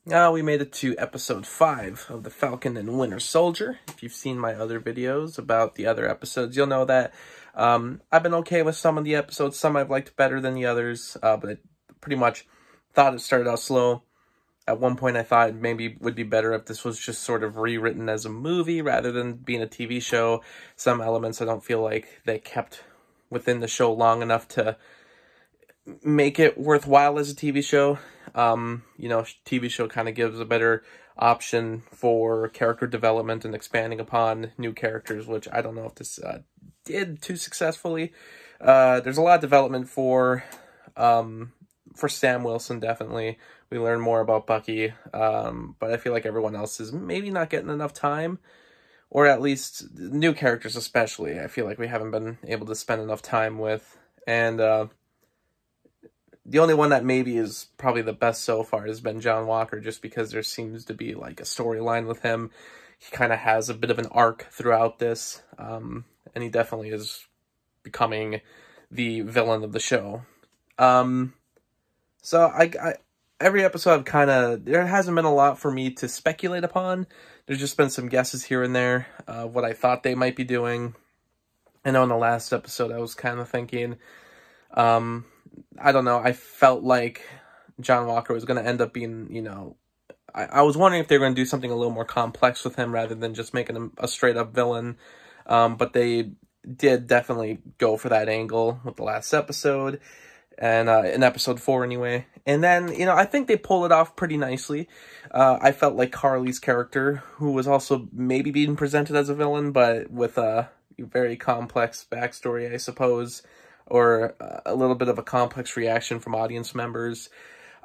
We made it to episode 5 of the Falcon and Winter Soldier. If you've seen my other videos about the other episodes, you'll know that I've been okay with some of the episodes. Some I've liked better than the others, but I pretty much thought it started out slow. At one point, I thought maybe it would be better if this was just sort of rewritten as a movie rather than being a TV show. Some elements I don't feel like they kept within the show long enough to make it worthwhile as a TV show. TV show kind of gives a better option for character development and expanding upon new characters, which I don't know if this did too successfully. There's a lot of development for Sam Wilson, definitely. We learn more about Bucky, but I feel like everyone else is maybe not getting enough time, or at least new characters especially. I feel like we haven't been able to spend enough time with, and the only one that maybe is probably the best so far has been John Walker, just because there seems to be like a storyline with him. He kind of has a bit of an arc throughout this, and he definitely is becoming the villain of the show. So every episode I've there hasn't been a lot for me to speculate upon. There's just been some guesses here and there of what I thought they might be doing. I know in the last episode I was kind of thinking, I don't know, I felt like John Walker was going to end up being, I was wondering if they were going to do something a little more complex with him rather than just making him a straight-up villain. But they did definitely go for that angle with the last episode, and in episode 4 anyway. And then, I think they pull it off pretty nicely. I felt like Carly's character, who was also maybe being presented as a villain, but with a very complex backstory, I suppose, or a little bit of a complex reaction from audience members.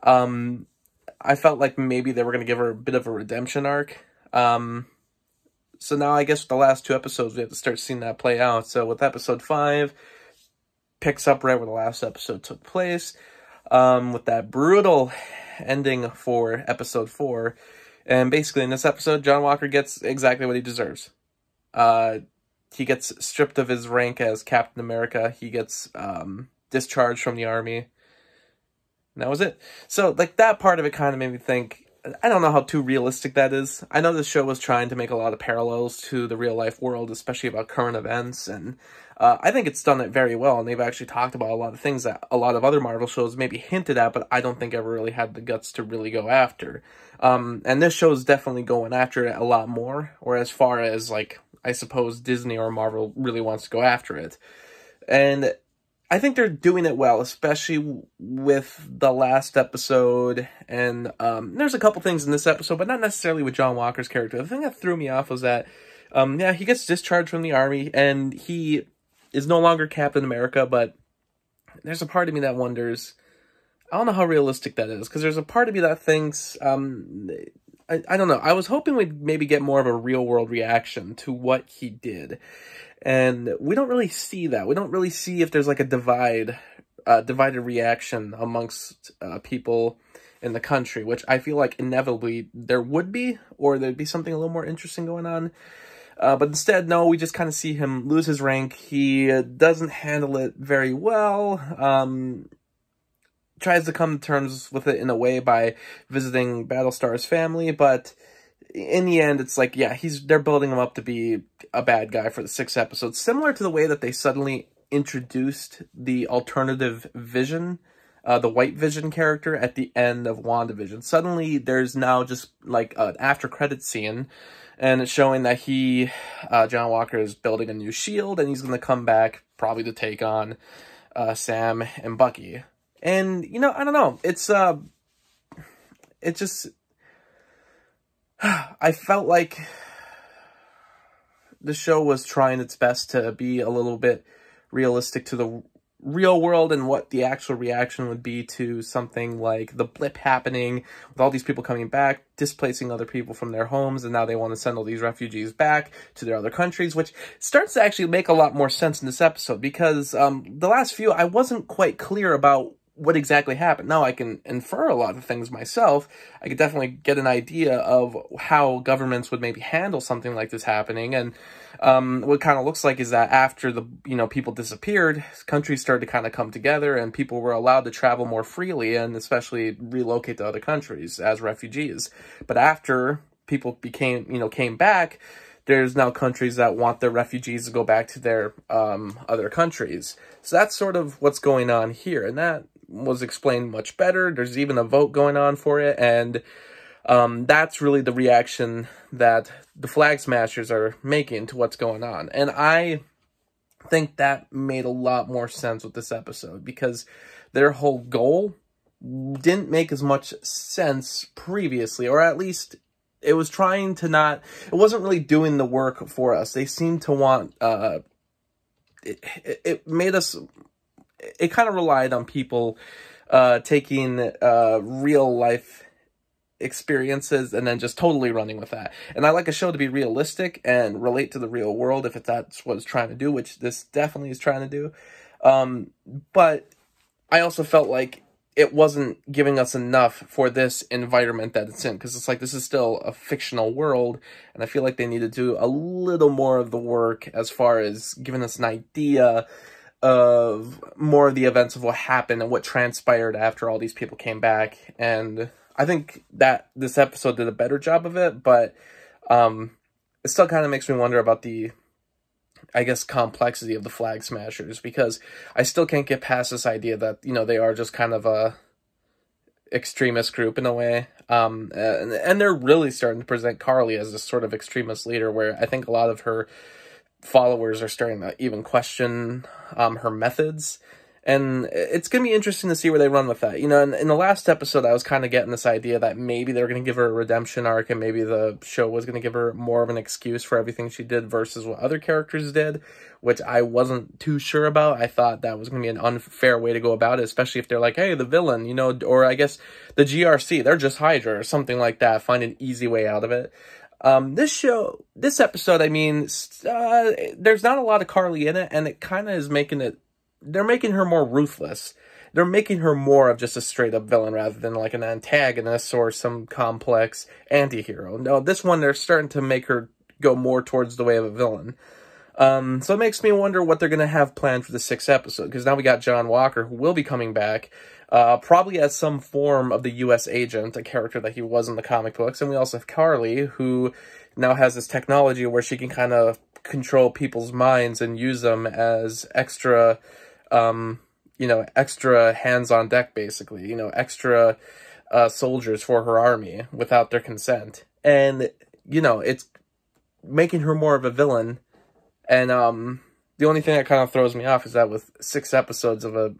I felt like maybe they were going to give her a bit of a redemption arc. So now I guess with the last 2 episodes, we have to start seeing that play out. So with episode 5, picks up right where the last episode took place, with that brutal ending for episode 4. And basically in this episode, John Walker gets exactly what he deserves. He gets stripped of his rank as Captain America. He gets discharged from the army. And that was it. So, that part of it kind of made me think, I don't know how too realistic that is. I know this show was trying to make a lot of parallels to the real-life world, especially about current events, and I think it's done it very well, and they've actually talked about a lot of things that a lot of other Marvel shows maybe hinted at, but I don't think ever really had the guts to really go after. And this show is definitely going after it a lot more, or as far as, I suppose Disney or Marvel really wants to go after it. And I think they're doing it well, especially with the last episode. And there's a couple things in this episode, but not necessarily with John Walker's character. The thing that threw me off was that, he gets discharged from the army, and he is no longer Captain America, but there's a part of me that wonders, I don't know how realistic that is, because there's a part of me that thinks, I don't know. I was hoping we'd maybe get more of a real-world reaction to what he did. And we don't really see that. We don't really see if there's a divided reaction amongst people in the country, which I feel like inevitably there would be, or there'd be something a little more interesting going on. But instead, no, we just kind of see him lose his rank. He doesn't handle it very well. Tries to come to terms with it in a way by visiting Battlestar's family, but in the end, it's they're building him up to be a bad guy for the 6 episodes, similar to the way that they suddenly introduced the alternative Vision, the White Vision character at the end of WandaVision. Suddenly, there's now just an after-credit scene, and it's showing that John Walker is building a new shield, and he's going to come back probably to take on Sam and Bucky. And, I don't know, it just, I felt like the show was trying its best to be a little bit realistic to the real world and what the actual reaction would be to something like the blip happening with all these people coming back, displacing other people from their homes, and now they want to send all these refugees back to their other countries, which starts to actually make a lot more sense in this episode, because the last few, I wasn't quite clear about what exactly happened. Now, I can infer a lot of things myself. I could definitely get an idea of how governments would maybe handle something like this happening. And what it kind of looks like is that after the, people disappeared, countries started to kind of come together and people were allowed to travel more freely and especially relocate to other countries as refugees. But after people came back, there's now countries that want their refugees to go back to their other countries. So that's sort of what's going on here. And that was explained much better. There's even a vote going on for it. And that's really the reaction that the Flag Smashers are making to what's going on. And I think that made a lot more sense with this episode because their whole goal didn't make as much sense previously, or at least it was trying to not, it wasn't really doing the work for us. They seemed to want, it made us, it kind of relied on people taking real life experiences and then just totally running with that. And I like a show to be realistic and relate to the real world if that's what it's trying to do, which this definitely is trying to do. But I also felt like it wasn't giving us enough for this environment that it's in, because it's like this is still a fictional world, and I feel like they need to do a little more of the work as far as giving us an idea of more of the events of what happened and what transpired after all these people came back. And I think that this episode did a better job of it, but it still kind of makes me wonder about the, I guess, complexity of the Flag Smashers, because I still can't get past this idea that, they are just kind of a extremist group in a way. And they're really starting to present Carly as this sort of extremist leader, where I think a lot of her followers are starting to even question her methods. And it's going to be interesting to see where they run with that. In the last episode, I was kind of getting this idea that maybe they were going to give her a redemption arc, and maybe the show was going to give her more of an excuse for everything she did versus what other characters did, which I wasn't too sure about. I thought that was going to be an unfair way to go about it, especially if they're like, hey, the villain, or I guess the GRC, they're just Hydra or something like that. Find an easy way out of it. This episode, I mean, there's not a lot of Carly in it, and it kind of is making it, they're making her more ruthless. They're making her more of just a straight-up villain rather than like an antagonist or some complex anti-hero. No, this one, they're starting to make her go more towards the way of a villain. So it makes me wonder what they're going to have planned for the 6th episode, because now we got John Walker, who will be coming back, probably as some form of the U.S. agent, a character that he was in the comic books. And we also have Carly, who now has this technology where she can kind of control people's minds and use them as extra extra hands on deck, basically, extra soldiers for her army without their consent. And, it's making her more of a villain. And the only thing that kind of throws me off is that with 6 episodes of a,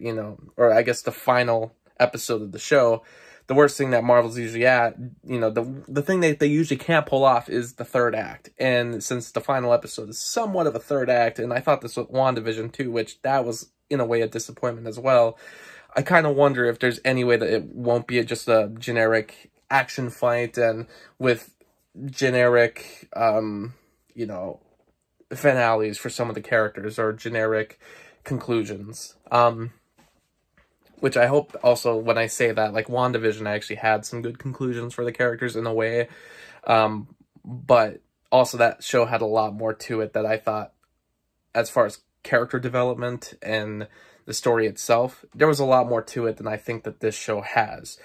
or I guess the final episode of the show, the worst thing that Marvel's usually at, the thing that they usually can't pull off is the 3rd act. And since the final episode is somewhat of a 3rd act, and I thought this with WandaVision too, which that was in a way a disappointment as well, I kind of wonder if there's any way that it won't be just a generic action fight and with generic, finales for some of the characters or generic conclusions. Which I hope also, when I say that, like WandaVision actually had some good conclusions for the characters in a way. But also that show had a lot more to it that I thought, as far as character development and the story itself, there was a lot more to it than I think that this show has.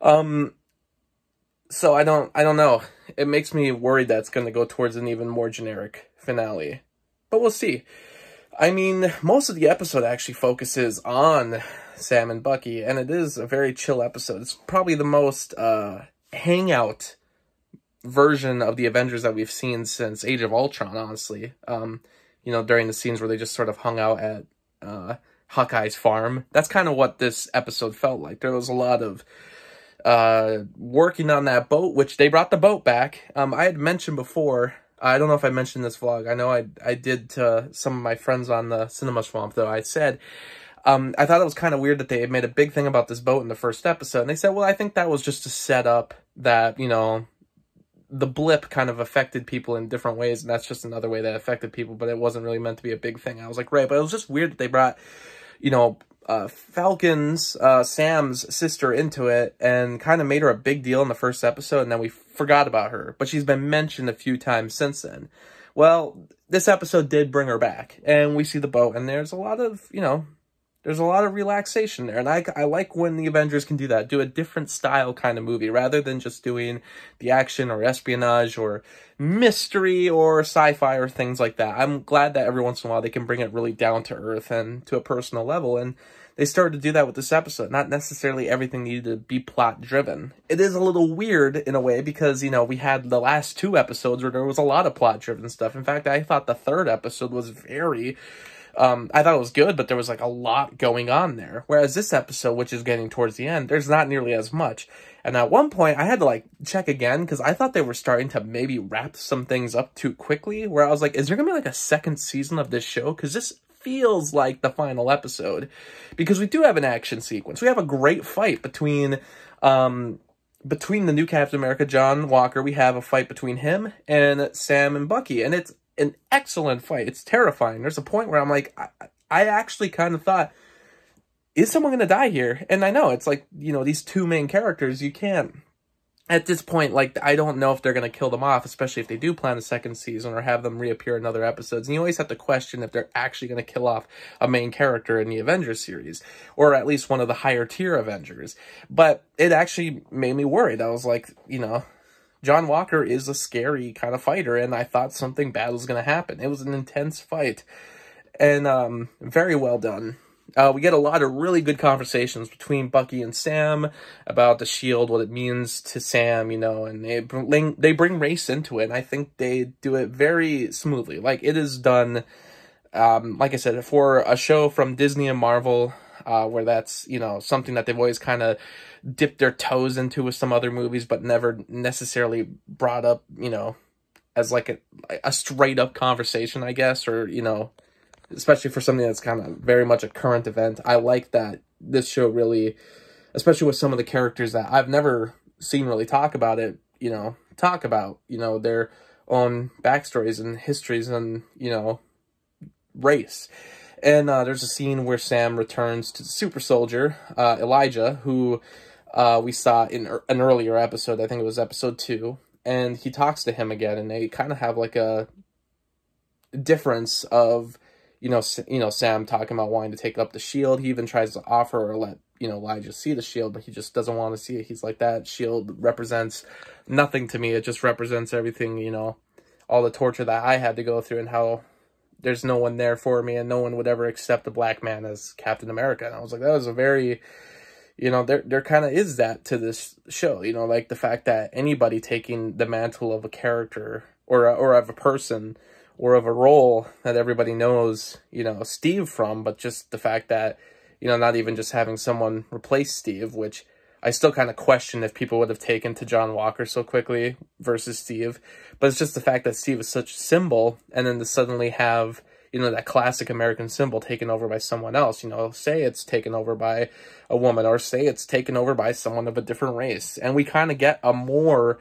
So I don't know. It makes me worried that it's going to go towards an even more generic finale. But we'll see. I mean, most of the episode actually focuses on Sam and Bucky, and it is a very chill episode. It's probably the most hangout version of the Avengers that we've seen since Age of Ultron, honestly. During the scenes where they just sort of hung out at Hawkeye's farm. That's kind of what this episode felt like. There was a lot of working on that boat, which they brought the boat back. I had mentioned before, I don't know if I mentioned this vlog. I know I did to some of my friends on the Cinema Swamp, though. I said, I thought it was kind of weird that they had made a big thing about this boat in the first episode. And they said, well, I think that was just to set up that, the blip kind of affected people in different ways. And that's just another way that affected people, but it wasn't really meant to be a big thing. I was like, right, but it was just weird that they brought, Falcon's, Sam's sister into it and kind of made her a big deal in the first episode, and then we forgot about her. But she's been mentioned a few times since then. Well, this episode did bring her back, and we see the boat, and there's a lot of, there's a lot of relaxation there, and I like when the Avengers can do that, do a different style kind of movie, rather than just doing the action or espionage or mystery or sci-fi or things like that. I'm glad that every once in a while they can bring it really down to earth and to a personal level, and they started to do that with this episode. Not necessarily everything needed to be plot-driven. It is a little weird in a way because, we had the last 2 episodes where there was a lot of plot-driven stuff. In fact, I thought the 3rd episode was very... I thought it was good, but there was like a lot going on there. Whereas this episode, which is getting towards the end, there's not nearly as much. And at one point, I had to like check again because I thought they were starting to maybe wrap some things up too quickly. Where I was like, is there going to be like a 2nd season of this show? Because this feels like the final episode. Because we do have an action sequence. We have a great fight between the new Captain America, John Walker. We have a fight between him and Sam and Bucky. And it's an excellent fight. It's terrifying. There's a point where I'm like, I actually kind of thought, is someone going to die here? And I know, it's like, these 2 main characters, you can't, at this point, like, I don't know if they're going to kill them off, especially if they do plan a 2nd season or have them reappear in other episodes. And you always have to question if they're actually going to kill off a main character in the Avengers series, or at least one of the higher tier Avengers. But it actually made me worried. I was like, John Walker is a scary kind of fighter, and I thought something bad was going to happen. It was an intense fight, and very well done. We get a lot of really good conversations between Bucky and Sam about the shield, what it means to Sam, and they bring race into it, and I think they do it very smoothly. Like, it is done, like I said, for a show from Disney and Marvel, where that's, something that they've always kind of dipped their toes into with some other movies, but never necessarily brought up, as like a straight up conversation, I guess, or, especially for something that's kind of very much a current event. I like that this show really, especially with some of the characters that I've never seen really talk about their own backstories and histories and, race. And there's a scene where Sam returns to the super soldier, Elijah, who we saw in an earlier episode. I think it was episode 2. And he talks to him again, and they kind of have like a difference of, Sam talking about wanting to take up the shield. He even tries to offer or let, Elijah see the shield, but he just doesn't want to see it. He's like, that shield represents nothing to me. It just represents everything, all the torture that I had to go through and how there's no one there for me and no one would ever accept a black man as Captain America. And I was like, that was a very, there kind of is that to this show, like the fact that anybody taking the mantle of a character or of a person or of a role that everybody knows, Steve from, but just the fact that, not even just having someone replace Steve, which I still kind of question if people would have taken to John Walker so quickly versus Steve. But it's just the fact that Steve is such a symbol, and then to suddenly have, that classic American symbol taken over by someone else, say it's taken over by a woman, or say it's taken over by someone of a different race. And we kind of get a more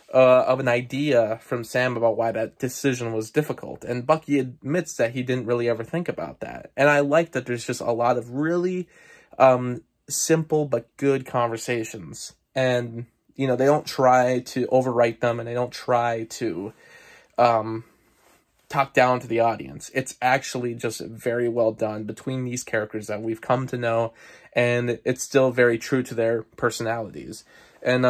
of an idea from Sam about why that decision was difficult. And Bucky admits that he didn't really ever think about that. And I like that there's just a lot of really simple but good conversations. And, they don't try to overwrite them, and they don't try to talk down to the audience. It's actually just very well done between these characters that we've come to know, and it's still very true to their personalities. And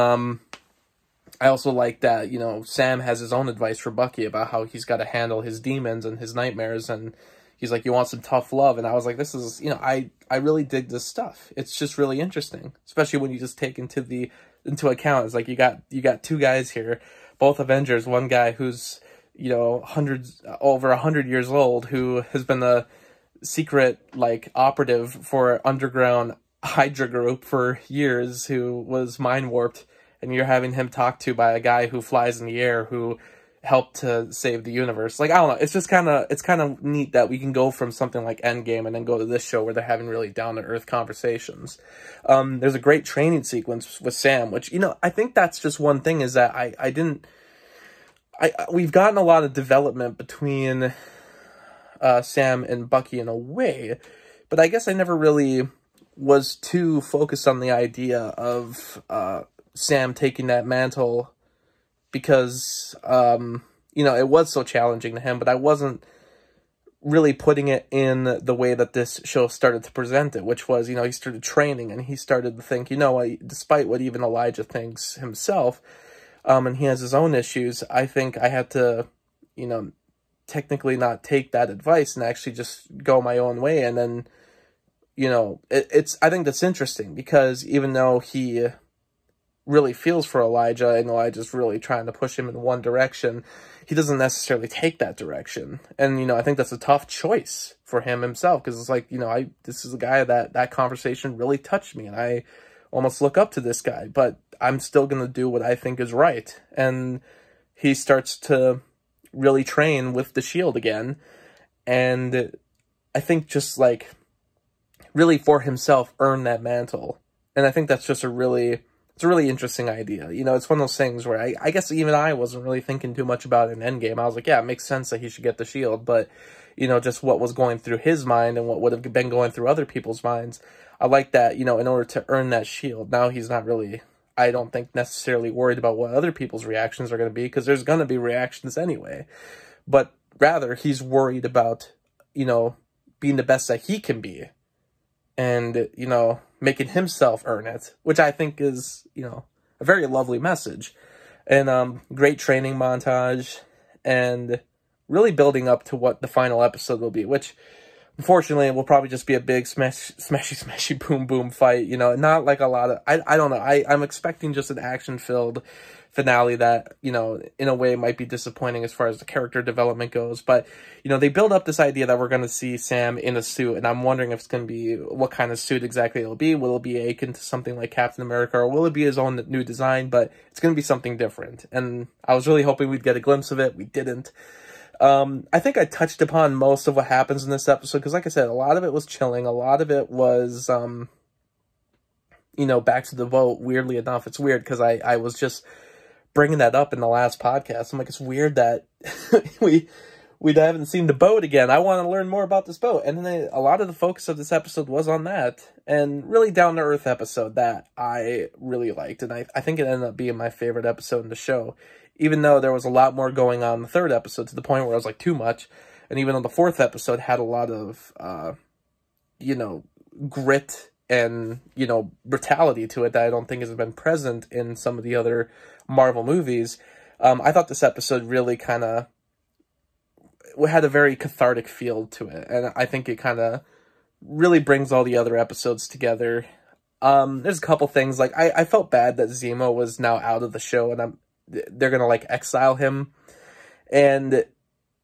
I also like that, Sam has his own advice for Bucky about how he's got to handle his demons and his nightmares, and he's like, you want some tough love? And I was like, this is, I really dig this stuff. It's just really interesting, especially when you just take into account, it's like you got 2 guys here, both Avengers, one guy who's, over 100 years old, who has been a secret, operative for underground Hydra group for years, who was mind warped, and you're having him talked to by a guy who flies in the air, who helped to save the universe. I don't know, it's just kind of neat that we can go from something like Endgame and then go to this show where they're having really down-to-earth conversations. There's a great training sequence with Sam, which, I think that's just one thing, is that we've gotten a lot of development between Sam and Bucky in a way, but I guess I never really was too focused on the idea of Sam taking that mantle because, you know, it was so challenging to him, but I wasn't really putting it in the way that this show started to present it, which was, you know, he started training and he started to think, you know, despite what even Elijah thinks himself, and he has his own issues, I think I had to, you know, technically not take that advice and actually just go my own way. And then, you know, I think that's interesting because even though he really feels for Elijah and Elijah's really trying to push him in one direction, he doesn't necessarily take that direction. And, you know, I think that's a tough choice for him himself because it's like, you know, this is a guy that conversation really touched me and I almost look up to this guy, but I'm still going to do what I think is right. And he starts to really train with the shield again. And I think just like really for himself earn that mantle. And I think that's just it's a really interesting idea. You know, it's one of those things where I guess even I wasn't really thinking too much about it in Endgame. I was like, yeah, it makes sense that he should get the shield. But, you know, just what was going through his mind and what would have been going through other people's minds. I like that, you know, in order to earn that shield. Now he's not really, I don't think, necessarily worried about what other people's reactions are going to be because there's going to be reactions anyway. But rather, he's worried about, you know, being the best that he can be. And, you know, making himself earn it, which I think is, you know, a very lovely message. And great training montage, and really building up to what the final episode will be, which, unfortunately, it will probably just be a big smashy, boom, boom fight, you know, not like a lot of, I don't know, I'm expecting just an action-filled finale that, you know, in a way might be disappointing as far as the character development goes, but, you know, they build up this idea that we're going to see Sam in a suit, and I'm wondering if it's going to be, what kind of suit exactly it'll be. Will it be akin to something like Captain America, or will it be his own new design? But it's going to be something different, and I was really hoping we'd get a glimpse of it. We didn't. I think I touched upon most of what happens in this episode, because like I said, a lot of it was chilling, a lot of it was, you know, back to the boat, weirdly enough. It's weird, because I was just bringing that up in the last podcast. I'm like, it's weird that we haven't seen the boat again. I want to learn more about this boat. And then a lot of the focus of this episode was on that, and really down-to-earth episode that I really liked. And I think it ended up being my favorite episode in the show, even though there was a lot more going on in the third episode, to the point where I was like, too much. And even though the fourth episode had a lot of, you know, grit and, you know, brutality to it that I don't think has been present in some of the other Marvel movies, I thought this episode really kind of had a very cathartic feel to it, and I think it kind of really brings all the other episodes together. There's a couple things, like, I felt bad that Zemo was now out of the show, and they're gonna, like, exile him, and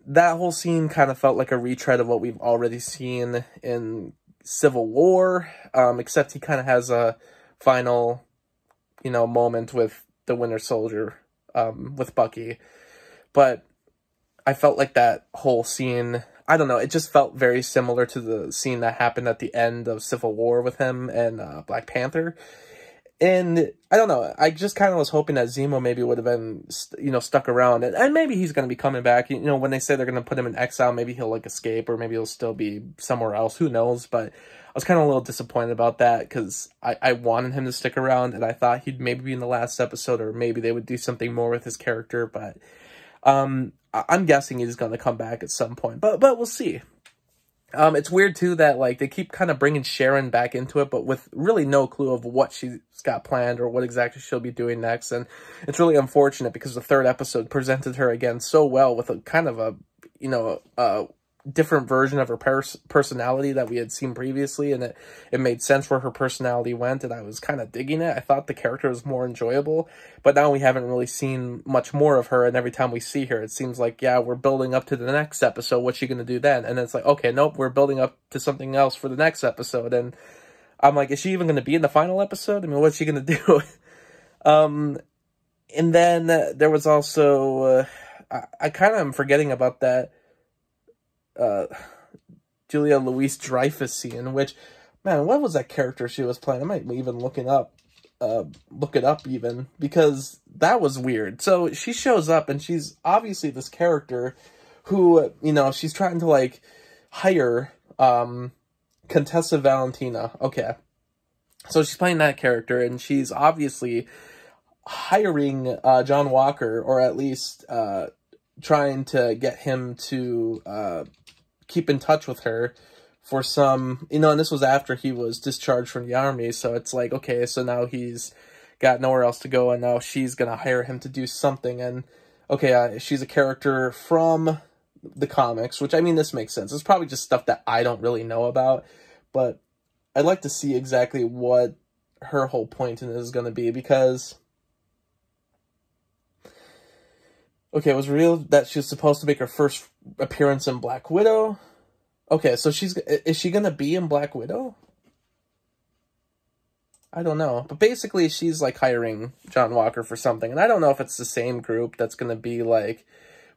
that whole scene kind of felt like a retread of what we've already seen in Civil War, except he kind of has a final, you know, moment with the Winter Soldier, with Bucky. But I felt like that whole scene, I don't know, it just felt very similar to the scene that happened at the end of Civil War with him and Black Panther. And I don't know, I just kind of was hoping that Zemo maybe would have been, you know, stuck around. And maybe he's going to be coming back. You know, when they say they're going to put him in exile, maybe he'll, like, escape, or maybe he'll still be somewhere else. Who knows? But I was kind of a little disappointed about that, because I wanted him to stick around, and I thought he'd maybe be in the last episode, or maybe they would do something more with his character. But I'm guessing he's going to come back at some point. But we'll see. It's weird, too, that, like, they keep kind of bringing Sharon back into it, but with really no clue of what she's got planned or what exactly she'll be doing next. And it's really unfortunate, because the third episode presented her again so well with a kind of a, you know, different version of her personality that we had seen previously, and it made sense where her personality went, and I was kind of digging it. I thought the character was more enjoyable, but now we haven't really seen much more of her, and every time we see her, it seems like, yeah, we're building up to the next episode, what's she going to do then? And it's like, okay, nope, we're building up to something else for the next episode, and I'm like, is she even going to be in the final episode? I mean, what's she going to do? And then there was also, I kind of am forgetting about that, Julia Louis-Dreyfus scene, which, man, what was that character she was playing? I might even look it up even, because that was weird. So she shows up, and she's obviously this character who, you know, she's trying to, like, hire, Contessa Valentina. Okay. So she's playing that character, and she's obviously hiring John Walker, or at least trying to get him to keep in touch with her for some, and this was after he was discharged from the army, so it's like, okay, so now he's got nowhere else to go, and now she's gonna hire him to do something, and okay, she's a character from the comics, which, I mean, this makes sense. It's probably just stuff that I don't really know about, but I'd like to see exactly what her whole point in it is going to be, because, okay, it was revealed that she's supposed to make her first appearance in Black Widow. Okay, so is she going to be in Black Widow? I don't know. But basically, she's, like, hiring John Walker for something. And I don't know if it's the same group that's going to be, like,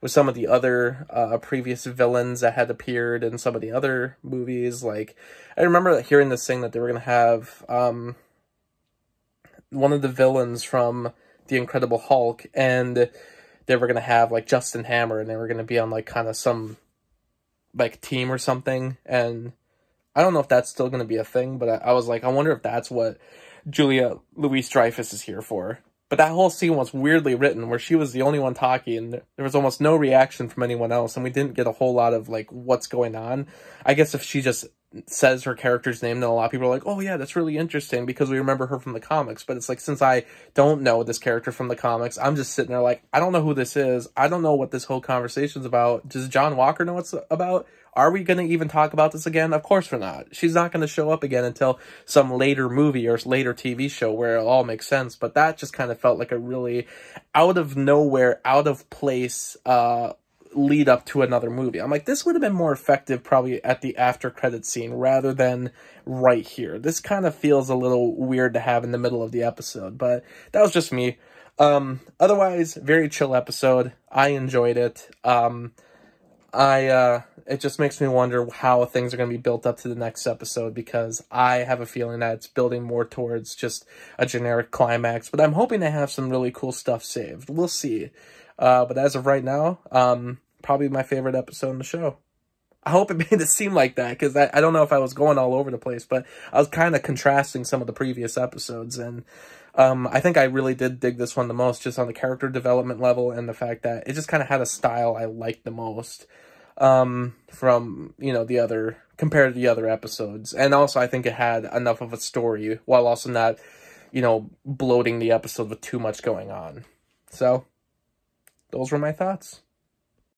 with some of the other previous villains that had appeared in some of the other movies. Like, I remember hearing this thing that they were going to have one of the villains from The Incredible Hulk, and they were going to have, like, Justin Hammer, and they were going to be on, like, kind of some, like, team or something. And I don't know if that's still going to be a thing, but I was like, I wonder if that's what Julia Louis-Dreyfus is here for. But that whole scene was weirdly written, where she was the only one talking, and there was almost no reaction from anyone else, and we didn't get a whole lot of, like, what's going on. I guess if she just says her character's name, then a lot of people are like, oh yeah, that's really interesting, because we remember her from the comics. But it's like, since I don't know this character from the comics, I'm just sitting there like, I don't know who this is. I don't know what this whole conversation's about. Does John Walker know what's about? Are we going to even talk about this again? Of course we're not. She's not going to show up again until some later movie or later TV show where it all makes sense. But that just kind of felt like a really out of nowhere, out of place lead up to another movie. I'm like, this would have been more effective probably at the after credit scene rather than right here. This kind of feels a little weird to have in the middle of the episode, but that was just me. Otherwise, very chill episode. I enjoyed it. It just makes me wonder how things are going to be built up to the next episode, because I have a feeling that it's building more towards just a generic climax, but I'm hoping to have some really cool stuff saved. We'll see. But as of right now, probably my favorite episode in the show. I hope it made it seem like that, because I don't know if I was going all over the place, but I was kind of contrasting some of the previous episodes, and I think I really did dig this one the most, just on the character development level, and the fact that it just kind of had a style I liked the most from, compared to the other episodes. And also, I think it had enough of a story, while also not, bloating the episode with too much going on. So, those were my thoughts.